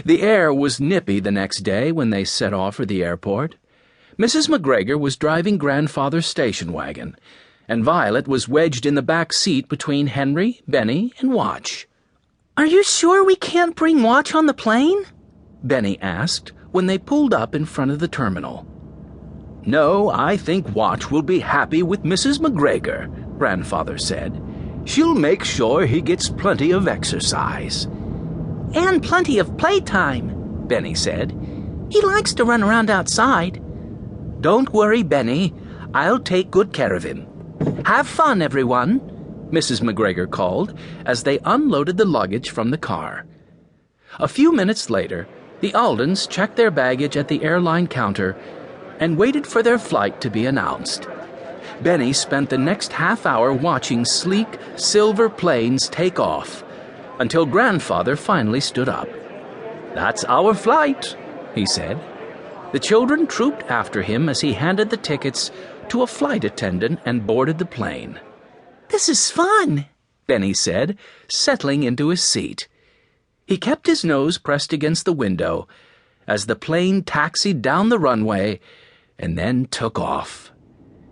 The air was nippy the next day when they set off for the airport. Mrs. McGregor was driving Grandfather's station wagon, and Violet was wedged in the back seat between Henry, Benny, and Watch. "Are you sure we can't bring Watch on the plane?" Benny asked when they pulled up in front of the terminal. "No, I think Watch will be happy with Mrs. McGregor," Grandfather said. "She'll make sure he gets plenty of exercise." "And plenty of playtime," Benny said. "He likes to run around outside." "Don't worry, Benny. I'll take good care of him. Have fun, everyone," Mrs. McGregor called as they unloaded the luggage from the car. A few minutes later, the Aldens checked their baggage at the airline counter and waited for their flight to be announced. Benny spent the next half hour watching sleek, silver planes take off until Grandfather finally stood up. "That's our flight," he said. The children trooped after him as he handed the tickets to a flight attendant and boarded the plane. "This is fun," Benny said, settling into his seat. He kept his nose pressed against the window as the plane taxied down the runway and then took off.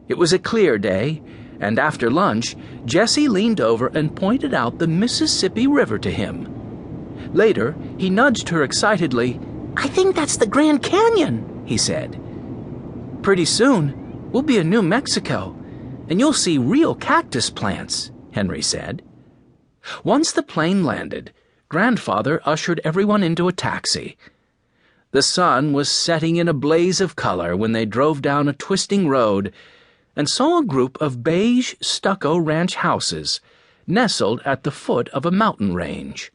It was a clear day, and after lunch, Jessie leaned over and pointed out the Mississippi River to him. Later, he nudged her excitedly. "I think that's the Grand Canyon," he said. "Pretty soon, we'll be in New Mexico, and you'll see real cactus plants," Henry said. Once the plane landed, Grandfather ushered everyone into a taxi. The sun was setting in a blaze of color when they drove down a twisting road and saw a group of beige stucco ranch houses nestled at the foot of a mountain range.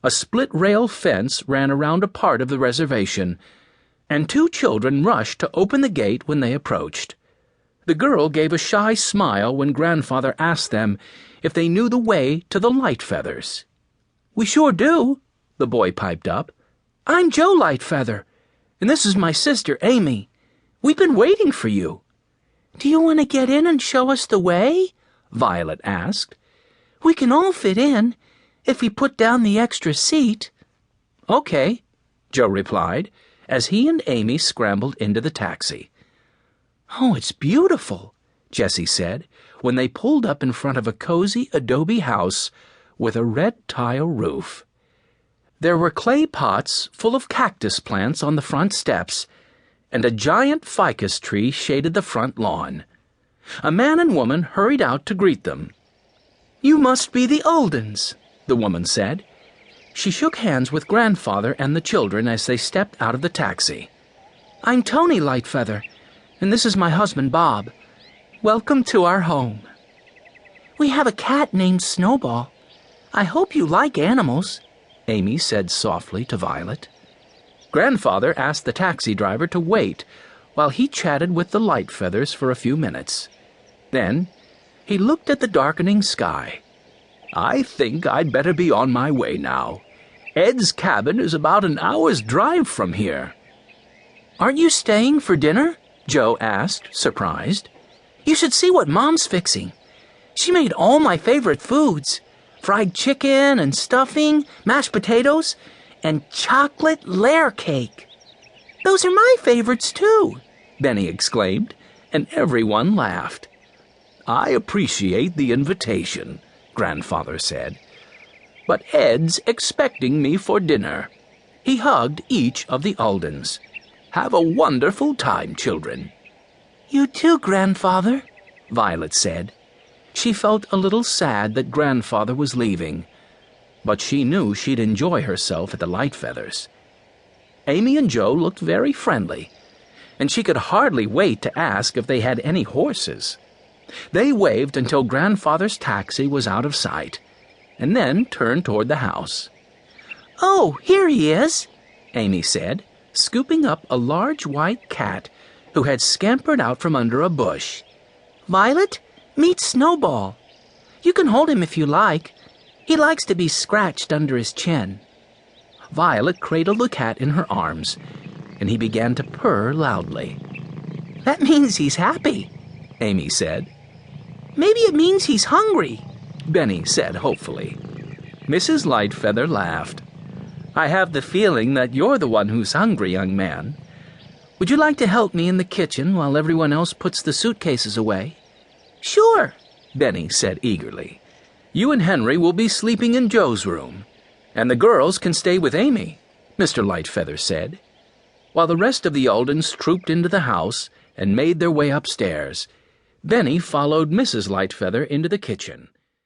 A split-rail fence ran around a part of the reservation, and two children rushed to open the gate when they approached. The girl gave a shy smile when Grandfather asked them if they knew the way to the Lightfeathers. "We sure do," the boy piped up. "I'm Joe Lightfeather, and this is my sister, Amy. We've been waiting for you." "Do you want to get in and show us the way?" Violet asked. "We can all fit in, if we put down the extra seat." "Okay," Joe replied, as he and Amy scrambled into the taxi. "Oh, it's beautiful," Jessie said, when they pulled up in front of a cozy adobe house with a red tile roof. There were clay pots full of cactus plants on the front steps, and a giant ficus tree shaded the front lawn. A man and woman hurried out to greet them. "You must be the Aldens," the woman said. She shook hands with Grandfather and the children as they stepped out of the taxi. "I'm Tony Lightfeather, and this is my husband, Bob. Welcome to our home. We have a cat named Snowball. I hope you like animals," Amy said softly to Violet. Grandfather asked the taxi driver to wait while he chatted with the Lightfeathers for a few minutes. Then he looked at the darkening sky. "I think I'd better be on my way now. Ed's cabin is about an hour's drive from here." "Aren't you staying for dinner?" Joe asked, surprised. "You should see what Mom's fixing. She made all my favorite foods. Fried chicken and stuffing, mashed potatoes, and chocolate layer cake." "Those are my favorites, too," Benny exclaimed, and everyone laughed. "I appreciate the invitation," Grandfather said, "but Ed's expecting me for dinner." He hugged each of the Aldens. "Have a wonderful time, children." "You too, Grandfather," Violet said. She felt a little sad that Grandfather was leaving, but she knew she'd enjoy herself at the Lightfeathers. Amy and Joe looked very friendly, and she could hardly wait to ask if they had any horses. They waved until Grandfather's taxi was out of sight, and then turned toward the house. "Oh, here he is," Amy said, scooping up a large white cat who had scampered out from under a bush. "Violet, meet Snowball. You can hold him if you like. He likes to be scratched under his chin." Violet cradled the cat in her arms, and he began to purr loudly. "That means he's happy," Amy said. "Maybe it means he's hungry," Benny said hopefully. Mrs. Lightfeather laughed. I have the feeling that you're the one who's hungry, young man. Would you like to help me in the kitchen while everyone else puts the suitcases away?" "Sure," Benny said eagerly. "You and Henry will be sleeping in Joe's room, and the girls can stay with Amy," Mr. Lightfeather said. While the rest of the Aldens trooped into the house and made their way upstairs, Benny followed Mrs. Lightfeather into the kitchen.